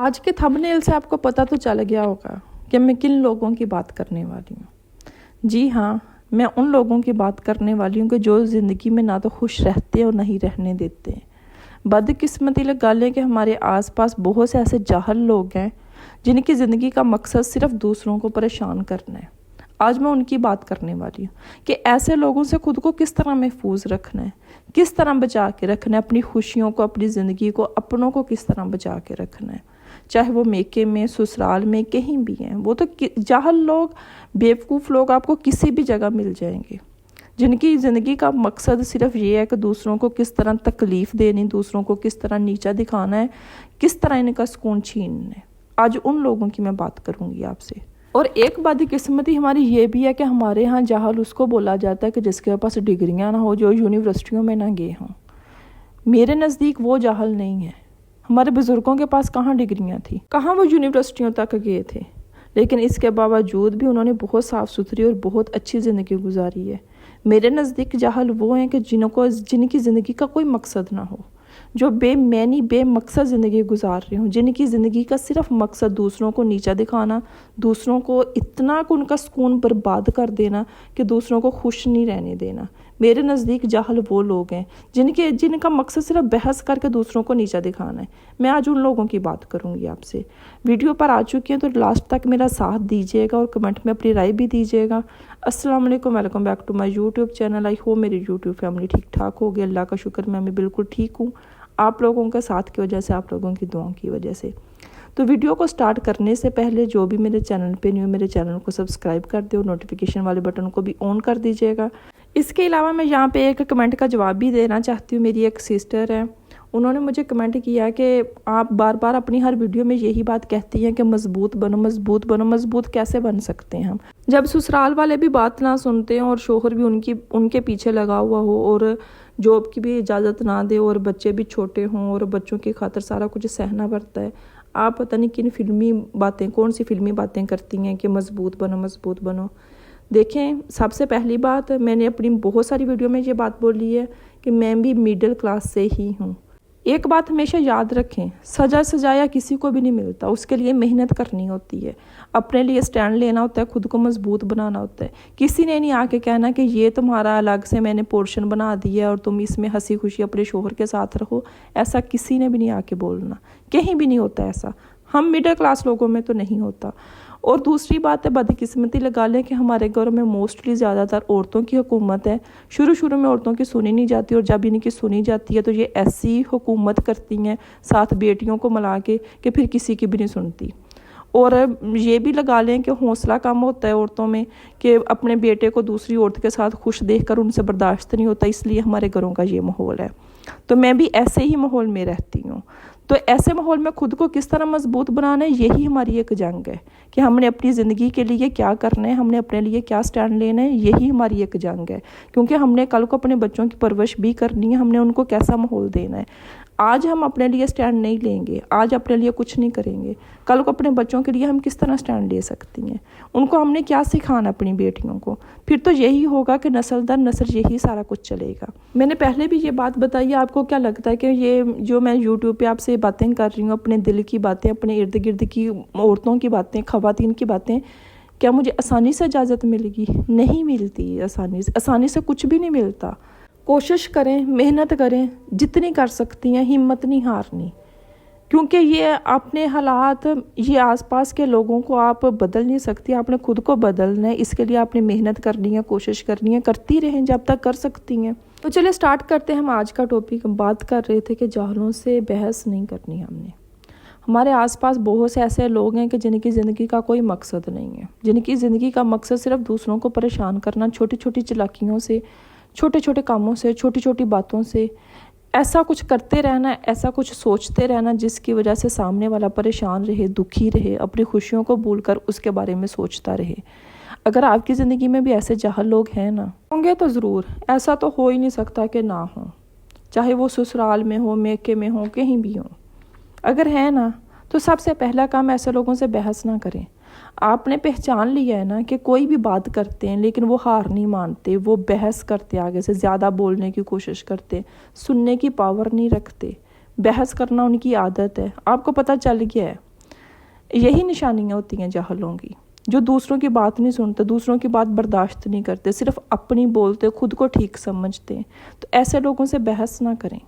आज के थंबनेल से आपको पता तो चल गया होगा कि मैं किन लोगों की बात करने वाली हूँ। जी हाँ, मैं उन लोगों की बात करने वाली हूँ कि जो ज़िंदगी में ना तो खुश रहते और नहीं रहने देते हैं। बदकिस्मती लगा लें कि हमारे आसपास बहुत से ऐसे जाहल लोग हैं जिनकी ज़िंदगी का मकसद सिर्फ दूसरों को परेशान करना है। आज मैं उनकी बात करने वाली हूँ कि ऐसे लोगों से खुद को किस तरह महफूज रखना है, किस तरह बचा के रखना है, अपनी खुशियों को, अपनी ज़िंदगी को, अपनों को किस तरह बचा के रखना है। चाहे वो मेके में, ससुराल में, कहीं भी हैं। वो तो जाहल लोग, बेवकूफ़ लोग आपको किसी भी जगह मिल जाएंगे, जिनकी ज़िंदगी का मकसद सिर्फ ये है कि दूसरों को किस तरह तकलीफ़ देनी, दूसरों को किस तरह नीचा दिखाना है, किस तरह इनका सुकून छीनना है। आज उन लोगों की मैं बात करूँगी आपसे। और एक बदकिस्मती हमारी ये भी है कि हमारे यहाँ जाहल उसको बोला जाता है कि जिसके पास डिग्रियाँ ना हो, जो यूनिवर्सिटियों में ना गए हों। मेरे नज़दीक वो जाहल नहीं है। हमारे बुज़ुर्गों के पास कहाँ डिग्रियाँ थी, कहाँ वो यूनिवर्सिटियों तक गए थे, लेकिन इसके बावजूद भी उन्होंने बहुत साफ़ सुथरी और बहुत अच्छी ज़िंदगी गुजारी है। मेरे नज़दीक जाहल वो हैं कि जिनकी ज़िंदगी का कोई मकसद ना हो, जो बेमकसद ज़िंदगी गुजार रहे हों, जिनकी ज़िंदगी का सिर्फ मकसद दूसरों को नीचा दिखाना, दूसरों को इतना कि उनका सुकून बर्बाद कर देना कि दूसरों को खुश नहीं रहने देना। मेरे नज़दीक जाहल वो लोग हैं जिनका मकसद सिर्फ बहस करके दूसरों को नीचा दिखाना है। मैं आज उन लोगों की बात करूंगी आपसे। वीडियो पर आ चुकी हैं तो लास्ट तक मेरा साथ दीजिएगा और कमेंट में अपनी राय भी दीजिएगा। अस्सलाम वालेकुम, welcome back to my YouTube channel. I hope मेरी यूट्यूब फैमिली ठीक ठाक होगी। अल्लाह का शुक्र, मैं बिल्कुल ठीक हूँ। आप लोगों के साथ की वजह से, आप लोगों की दुआओं की वजह से। तो वीडियो को स्टार्ट करने से पहले जो भी मेरे चैनल पे न्यू, मेरे चैनल को सब्सक्राइब कर दे और नोटिफिकेशन वाले बटन को भी ऑन कर दीजिएगा। इसके अलावा मैं यहाँ पे एक कमेंट का जवाब भी देना चाहती हूँ। मेरी एक सिस्टर है, उन्होंने मुझे कमेंट किया कि आप बार बार अपनी हर वीडियो में यही बात कहती हैं कि मजबूत बनो, मजबूत बनो। मजबूत कैसे बन सकते हैं हम, जब ससुराल वाले भी बात ना सुनते हैं और शोहर भी उनके पीछे लगा हुआ हो और जॉब की भी इजाज़त ना दे और बच्चे भी छोटे हों और बच्चों की खातिर सारा कुछ सहना पड़ता है। आप पता नहीं कौन सी फिल्मी बातें करती हैं कि मजबूत बनो, मजबूत बनो। देखें, सबसे पहली बात, मैंने अपनी बहुत सारी वीडियो में ये बात बोली है कि मैं भी मिडिल क्लास से ही हूँ। एक बात हमेशा याद रखें, सजाया किसी को भी नहीं मिलता, उसके लिए मेहनत करनी होती है, अपने लिए स्टैंड लेना होता है, खुद को मजबूत बनाना होता है। किसी ने नहीं आके कहना कि ये तुम्हारा अलग से मैंने पोर्शन बना दिया है और तुम इसमें हंसी खुशी अपने शोहर के साथ रहो। ऐसा किसी ने भी नहीं आके बोलना, कहीं भी नहीं होता ऐसा। हम मिडिल क्लास लोगों में तो नहीं होता। और दूसरी बात है, बदकिस्मती लगा लें कि हमारे घरों में मोस्टली ज़्यादातर औरतों की हुकूमत है। शुरू में औरतों की सुनी नहीं जाती और जब इनकी सुनी जाती है तो ये ऐसी हुकूमत करती हैं साथ बेटियों को मिला के कि फिर किसी की भी नहीं सुनती। और ये भी लगा लें कि हौसला कम होता है औरतों में कि अपने बेटे को दूसरी औरत के साथ खुश देखकर उनसे बर्दाश्त नहीं होता, इसलिए हमारे घरों का ये माहौल है। तो मैं भी ऐसे ही माहौल में रहती हूँ। तो ऐसे माहौल में खुद को किस तरह मजबूत बनाना है, यही हमारी एक जंग है कि हमने अपनी ज़िंदगी के लिए क्या करना है, हमने अपने लिए क्या स्टैंड लेना है। यही हमारी एक जंग है, क्योंकि हमने कल को अपने बच्चों की परवरिश भी करनी है, हमने उनको कैसा माहौल देना है। आज हम अपने लिए स्टैंड नहीं लेंगे, आज अपने लिए कुछ नहीं करेंगे, कल को अपने बच्चों के लिए हम किस तरह स्टैंड ले सकती हैं, उनको हमने क्या सिखाना अपनी बेटियों को। फिर तो यही होगा कि नस्ल दर नस्ल यही सारा कुछ चलेगा। मैंने पहले भी ये बात बताई, आपको क्या लगता है कि ये जो मैं यूट्यूब पे आपसे बातें कर रही हूँ, अपने दिल की बातें, अपने इर्द गिर्द की औरतों की बातें, ख़वातीन की बातें, क्या मुझे आसानी से इजाज़त मिलेगी? नहीं मिलती आसानी से कुछ भी नहीं मिलता। कोशिश करें, मेहनत करें, जितनी कर सकती हैं, हिम्मत नहीं हारनी, क्योंकि ये अपने हालात, ये आसपास के लोगों को आप बदल नहीं सकती, आपने खुद को बदलना है। इसके लिए आपने मेहनत करनी है, कोशिश करनी है, करती रहें जब तक कर सकती हैं। तो चलिए स्टार्ट करते हैं हम आज का टॉपिक। बात कर रहे थे कि जाहलों से बहस नहीं करनी हमने। हमारे आसपास बहुत से ऐसे लोग हैं कि जिनकी ज़िंदगी का कोई मकसद नहीं है, जिनकी ज़िंदगी का मकसद सिर्फ दूसरों को परेशान करना, छोटी छोटी चालाकियों से, छोटे छोटे कामों से, छोटी छोटी बातों से ऐसा कुछ करते रहना, ऐसा कुछ सोचते रहना जिसकी वजह से सामने वाला परेशान रहे, दुखी रहे, अपनी खुशियों को भूलकर उसके बारे में सोचता रहे। अगर आपकी ज़िंदगी में भी ऐसे जाहल लोग हैं ना, होंगे तो ज़रूर, ऐसा तो हो ही नहीं सकता कि ना हो, चाहे वो ससुराल में हो, मेके में हो, कहीं भी हो। अगर है ना, तो सबसे पहला काम ऐसे लोगों से बहस ना करें। आपने पहचान लिया है ना कि कोई भी बात करते हैं लेकिन वो हार नहीं मानते, वो बहस करते, आगे से ज़्यादा बोलने की कोशिश करते, सुनने की पावर नहीं रखते, बहस करना उनकी आदत है। आपको पता चल गया है यही निशानियाँ होती हैं जाहलों की, जो दूसरों की बात नहीं सुनते, दूसरों की बात बर्दाश्त नहीं करते, सिर्फ अपनी बोलते, खुद को ठीक समझते हैं। तो ऐसे लोगों से बहस ना करें।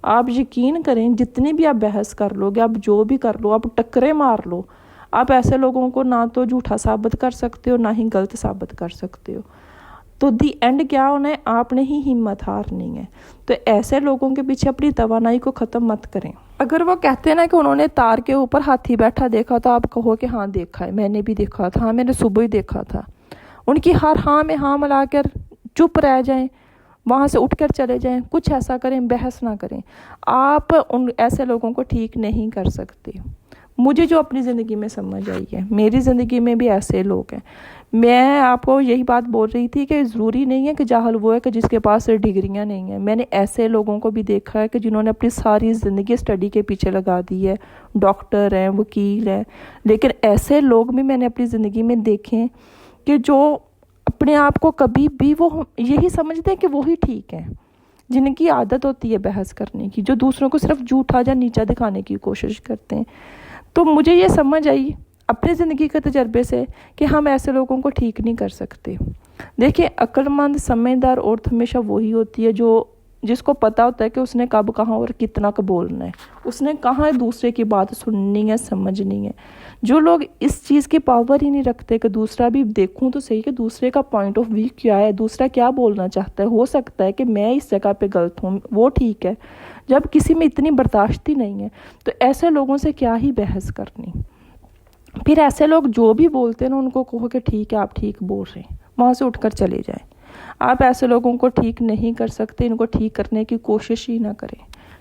आप यकीन करें, जितनी भी आप बहस कर लोगे, आप जो भी कर लो, आप टक्करें मार लो, आप ऐसे लोगों को ना तो झूठा साबित कर सकते हो, ना ही गलत साबित कर सकते हो। तो दी एंड क्या होना है, आपने ही हिम्मत हारनी है। तो ऐसे लोगों के पीछे अपनी तवानाई को ख़त्म मत करें। अगर वो कहते हैं ना कि उन्होंने तार के ऊपर हाथी बैठा देखा, तो आप कहो कि हाँ देखा है, मैंने भी देखा था, हाँ मैंने सुबह ही देखा था। उनकी हर हाँ में हाँ मिलाकर चुप रह जाएं, वहाँ से उठकर चले जाएं, कुछ ऐसा करें, बहस ना करें। आप उन ऐसे लोगों को ठीक नहीं कर सकते। मुझे जो अपनी ज़िंदगी में समझ आई है, मेरी ज़िंदगी में भी ऐसे लोग हैं। मैं आपको यही बात बोल रही थी कि ज़रूरी नहीं है कि जाहल वो है कि जिसके पास डिग्रियां नहीं हैं। मैंने ऐसे लोगों को भी देखा है कि जिन्होंने अपनी सारी ज़िंदगी स्टडी के पीछे लगा दी है, डॉक्टर हैं, वकील हैं, लेकिन ऐसे लोग भी मैंने अपनी ज़िंदगी में देखे कि जो अपने आप को कभी भी वो यही समझते हैं कि वही ठीक है, जिनकी आदत होती है बहस करने की, जो दूसरों को सिर्फ झूठा या नीचा दिखाने की कोशिश करते हैं। तो मुझे ये समझ आई अपनी ज़िंदगी के तजर्बे से कि हम ऐसे लोगों को ठीक नहीं कर सकते। देखिए, अक्लमंद समझदार औरत हमेशा वही होती है जिसको पता होता है कि उसने कब कहाँ और कितना का बोलना है, उसने कहाँ दूसरे की बात सुननी है, समझनी है। जो लोग इस चीज़ की पावर ही नहीं रखते कि दूसरा भी देखूं तो सही कि दूसरे का पॉइंट ऑफ व्यू क्या है, दूसरा क्या बोलना चाहता है, हो सकता है कि मैं इस जगह पे गलत हूँ, वो ठीक है। जब किसी में इतनी बर्दाश्त ही नहीं है, तो ऐसे लोगों से क्या ही बहस करनी। फिर ऐसे लोग जो भी बोलते हैं ना, उनको कहो कि ठीक है, आप ठीक बोल रहे हैं, वहाँ से उठकर चले जाएं। आप ऐसे लोगों को ठीक नहीं कर सकते, इनको ठीक करने की कोशिश ही ना करें।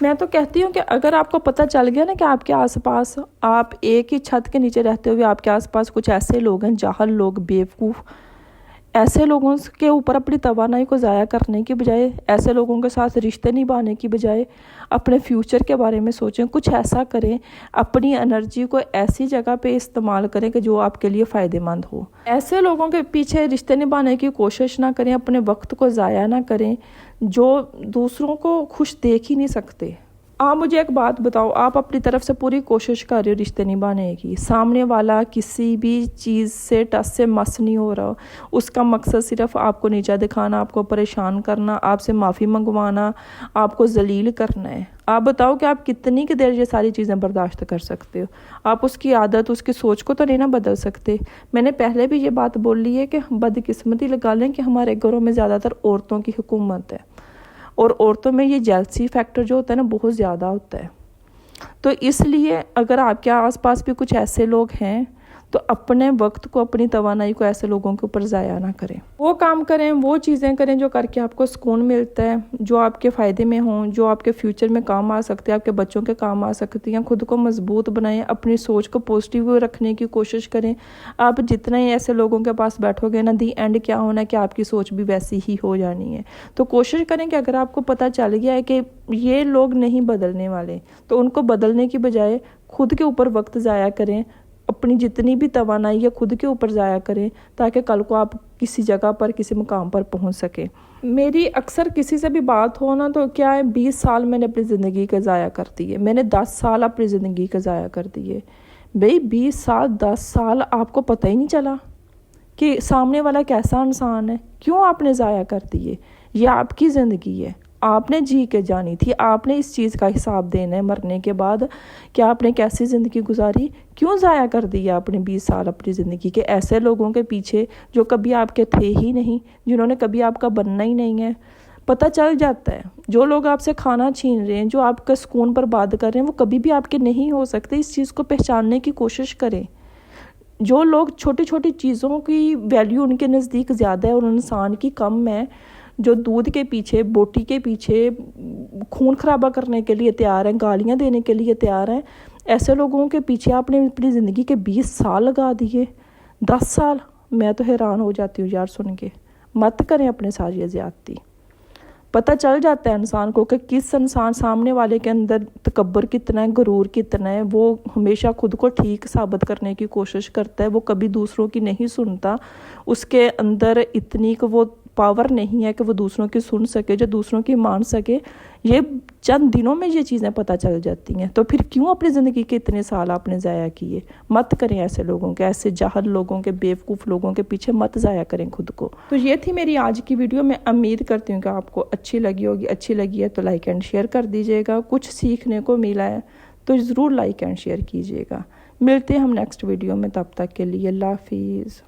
मैं तो कहती हूँ कि अगर आपको पता चल गया ना कि आपके आसपास, आप एक ही छत के नीचे रहते हुए आपके आसपास कुछ ऐसे लोग हैं, जाहल लोग, बेवकूफ़, ऐसे लोगों के ऊपर अपनी तवानाई को ज़ाया करने की बजाय, ऐसे लोगों के साथ रिश्ते निभाने की बजाय अपने फ्यूचर के बारे में सोचें, कुछ ऐसा करें, अपनी एनर्जी को ऐसी जगह पे इस्तेमाल करें कि जो आपके लिए फ़ायदेमंद हो। ऐसे लोगों के पीछे रिश्ते निभाने की कोशिश ना करें, अपने वक्त को ज़ाया ना करें, जो दूसरों को खुश देख ही नहीं सकते। आप मुझे एक बात बताओ, आप अपनी तरफ से पूरी कोशिश कर रहे हो रिश्ते निभाने की, सामने वाला किसी भी चीज़ से टस से मस नहीं हो रहा, उसका मकसद सिर्फ आपको नीचा दिखाना, आपको परेशान करना, आपसे माफ़ी मंगवाना, आपको जलील करना है। आप बताओ कि आप कितनी की देर ये सारी चीज़ें बर्दाश्त कर सकते हो। आप उसकी आदत, उसकी सोच को तो नहीं ना बदल सकते। मैंने पहले भी ये बात बोली है कि बदकिस्मती लगा लें कि हमारे घरों में ज़्यादातर औरतों की हुकूमत है, और औरतों में ये जेलसी फैक्टर जो होता है ना, बहुत ज़्यादा होता है। तो इसलिए अगर आपके आसपास भी कुछ ऐसे लोग हैं, तो अपने वक्त को, अपनी तवानाई को ऐसे लोगों के ऊपर ज़ाया ना करें। वो काम करें, वो चीज़ें करें जो करके आपको सुकून मिलता है, जो आपके फ़ायदे में हों, जो आपके फ्यूचर में काम आ सकते हैं, आपके बच्चों के काम आ सकती हैं। खुद को मजबूत बनाएं, अपनी सोच को पॉजिटिव रखने की कोशिश करें। आप जितना ही ऐसे लोगों के पास बैठोगे ना, दी एंड क्या होना है कि आपकी सोच भी वैसी ही हो जानी है। तो कोशिश करें कि अगर आपको पता चल गया है कि ये लोग नहीं बदलने वाले, तो उनको बदलने की बजाय खुद के ऊपर वक्त ज़ाया करें, अपनी जितनी भी तवानाई है खुद के ऊपर ज़ाया करें, ताकि कल को आप किसी जगह पर, किसी मुकाम पर पहुंच सके। मेरी अक्सर किसी से भी बात हो ना, तो क्या है, 20 साल मैंने अपनी ज़िंदगी का ज़ाया कर दिए, मैंने 10 साल अपनी ज़िंदगी का ज़ाया कर दिए। भाई 20 साल, 10 साल आपको पता ही नहीं चला कि सामने वाला कैसा इंसान है। क्यों आपने ज़ाया कर दिए? ये आपकी ज़िंदगी है, आपने जी के जानी थी, आपने इस चीज़ का हिसाब देना है मरने के बाद कि आपने कैसी ज़िंदगी गुजारी। क्यों ज़ाया कर दिया आपने 20 साल अपनी ज़िंदगी के ऐसे लोगों के पीछे जो कभी आपके थे ही नहीं, जिन्होंने कभी आपका बनना ही नहीं है। पता चल जाता है, जो लोग आपसे खाना छीन रहे हैं, जो आपका सुकून बर्बाद कर रहे हैं, वो कभी भी आपके नहीं हो सकते। इस चीज़ को पहचानने की कोशिश करें। जो लोग छोटी छोटी चीज़ों की वैल्यू उनके नज़दीक ज़्यादा है और इंसान की कम है, जो दूध के पीछे, बोटी के पीछे खून खराबा करने के लिए तैयार हैं, गालियां देने के लिए तैयार हैं, ऐसे लोगों के पीछे आपने अपनी ज़िंदगी के 20 साल लगा दिए, 10 साल। मैं तो हैरान हो जाती हूँ यार सुन के। मत करें अपने साथ ये ज़्यादती। पता चल जाता है इंसान को कि किस इंसान सामने वाले के अंदर तकब्बर कितना है, गुरूर कितना है। वो हमेशा खुद को ठीक साबित करने की कोशिश करता है, वो कभी दूसरों की नहीं सुनता। उसके अंदर इतनी कि वो पावर नहीं है कि वो दूसरों की सुन सके, जो दूसरों की मान सके। ये चंद दिनों में ये चीज़ें पता चल जाती हैं। तो फिर क्यों अपनी ज़िंदगी के इतने साल आपने ज़ाया किए? मत करें ऐसे लोगों के, ऐसे जाहल लोगों के, बेवकूफ़ लोगों के पीछे मत ज़ाया करें खुद को। तो ये थी मेरी आज की वीडियो। मैं उम्मीद करती हूँ कि आपको अच्छी लगी होगी। अच्छी लगी है तो लाइक एंड शेयर कर दीजिएगा। कुछ सीखने को मिला है तो ज़रूर लाइक एंड शेयर कीजिएगा। मिलते हैं हम नेक्स्ट वीडियो में, तब तक के लिए अल्लाह हाफिज़।